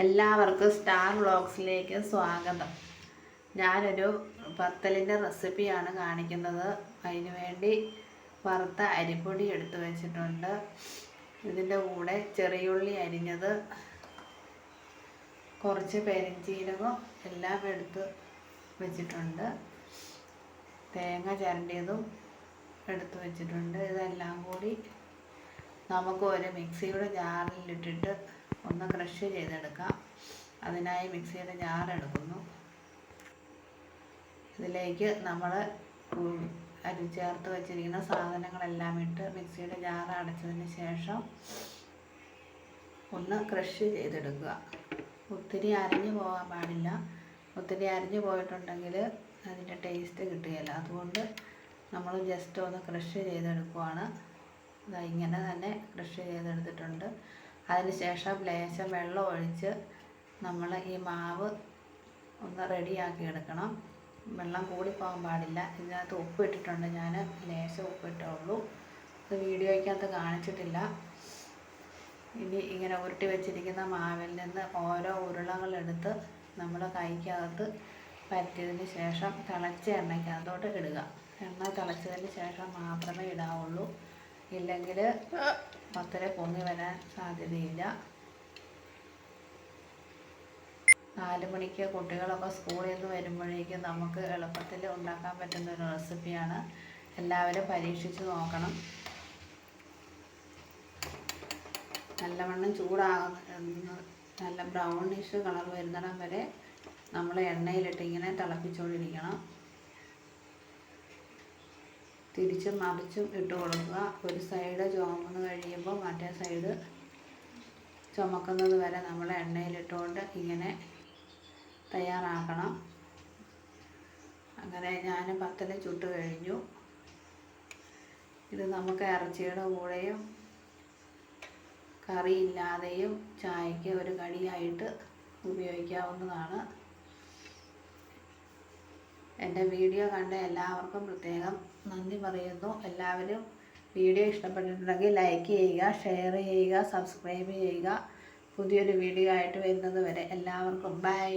എല്ലാവർക്കും സ്റ്റാർ വ്ളോഗ്സിലേക്ക് സ്വാഗതം. ഞാനൊരു പത്തലിൻ്റെ റെസിപ്പിയാണ് കാണിക്കുന്നത്. അതിന് വേണ്ടി വറുത്ത അരിപ്പൊടി എടുത്ത് വെച്ചിട്ടുണ്ട്. ഇതിൻ്റെ കൂടെ ചെറിയുള്ളി അരിഞ്ഞത്, കുറച്ച് പെരിഞ്ചീരകം എല്ലാം എടുത്ത് വെച്ചിട്ടുണ്ട്. തേങ്ങ ചിരണ്ടിയതും എടുത്ത് വെച്ചിട്ടുണ്ട്. ഇതെല്ലാം കൂടി നമുക്ക് ഒരു മിക്സിയുടെ ജാറിലിട്ടിട്ട് ഒന്ന് ക്രഷ് ചെയ്തെടുക്കാം. അതിനായി മിക്സിയുടെ ജാർ എടുക്കുന്നു. ഇതിലേക്ക് നമ്മൾ അരി ചേർത്ത് വെച്ചിരിക്കുന്ന സാധനങ്ങളെല്ലാം ഇട്ട് മിക്സിയുടെ ജാർ അടച്ചതിന് ശേഷം ഒന്ന് ക്രഷ് ചെയ്തെടുക്കുക. ഒത്തിരി അരിഞ്ഞു പോകാൻ പാടില്ല. ഒത്തിരി അരിഞ്ഞു പോയിട്ടുണ്ടെങ്കിൽ അതിൻ്റെ ടേസ്റ്റ് കിട്ടുകയില്ല. അതുകൊണ്ട് നമ്മൾ ജസ്റ്റ് ഒന്ന് ക്രഷ് ചെയ്തെടുക്കുവാണ്. ഇങ്ങനെ തന്നെ ക്രഷ് ചെയ്തെടുത്തിട്ടുണ്ട്. അതിന് ശേഷം ലേശം വെള്ളം ഒഴിച്ച് നമ്മൾ ഈ മാവ് ഒന്ന് റെഡിയാക്കി എടുക്കണം. വെള്ളം കൂടിപ്പോകാൻ പാടില്ല. ഇതിനകത്ത് ഉപ്പ് ഇട്ടിട്ടുണ്ട്. ഞാൻ ലേശം ഉപ്പിട്ടുള്ളൂ. ഇത് വീഡിയോയ്ക്കകത്ത് കാണിച്ചിട്ടില്ല. ഇനി ഇങ്ങനെ ഉരുട്ടി വെച്ചിരിക്കുന്ന മാവിൽ നിന്ന് ഓരോ ഉരുളകളെടുത്ത് നമ്മൾ കൈക്കകത്ത് പരത്തിയതിന് ശേഷം തിളച്ച എണ്ണയ്ക്കകത്തോട്ട് ഇടുക. എണ്ണ തിളച്ചതിന് ശേഷം മാത്രമേ ഇടാവുള്ളൂ. ഇല്ലെങ്കിൽ പത്തൽ പൊങ്ങി വരാൻ സാധ്യതയില്ല. 4 മണിക്ക് കുട്ടികളൊക്കെ സ്കൂളിൽ നിന്ന് വരുമ്പോഴേക്കും നമുക്ക് എളുപ്പത്തിൽ ഉണ്ടാക്കാൻ പറ്റുന്ന ഒരു റെസിപ്പിയാണ്. എല്ലാവരും പരീക്ഷിച്ച് നോക്കണം. നല്ലവണ്ണം ചൂടാകുന്ന നല്ല ബ്രൗണിഷ് കളർ വരുന്നിടം വരെ നമ്മൾ എണ്ണയിലിട്ട് ഇങ്ങനെ തിളപ്പിച്ചുകൊണ്ടിരിക്കണം. തിരിച്ചും മറിച്ചും ഇട്ട് കൊടുക്കുക. ഒരു സൈഡ് ചുമന്ന് കഴിയുമ്പോൾ മറ്റേ സൈഡ് ചുമക്കുന്നത് വരെ നമ്മൾ എണ്ണയിലിട്ടുകൊണ്ട് ഇങ്ങനെ തയ്യാറാക്കണം. അങ്ങനെ ഞാൻ പത്തൽ ചുട്ട് കഴിഞ്ഞു. ഇത് നമുക്ക് ഇറച്ചിയുടെ കൂടെയും കറിയില്ലാതെയും ചായയ്ക്ക് ഒരു കടിയായിട്ട് ഉപയോഗിക്കാവുന്നതാണ്. എൻ്റെ വീഡിയോ കണ്ട എല്ലാവർക്കും പ്രത്യേകം നന്ദി പറയുന്നു. എല്ലാവരും വീഡിയോ ഇഷ്ടപ്പെട്ടിട്ടുണ്ടെങ്കിൽ ലൈക്ക് ചെയ്യുക, ഷെയർ ചെയ്യുക, സബ്സ്ക്രൈബ് ചെയ്യുക. പുതിയൊരു വീഡിയോ ആയിട്ട് വരുന്നത് വരെ എല്ലാവർക്കും ബൈ.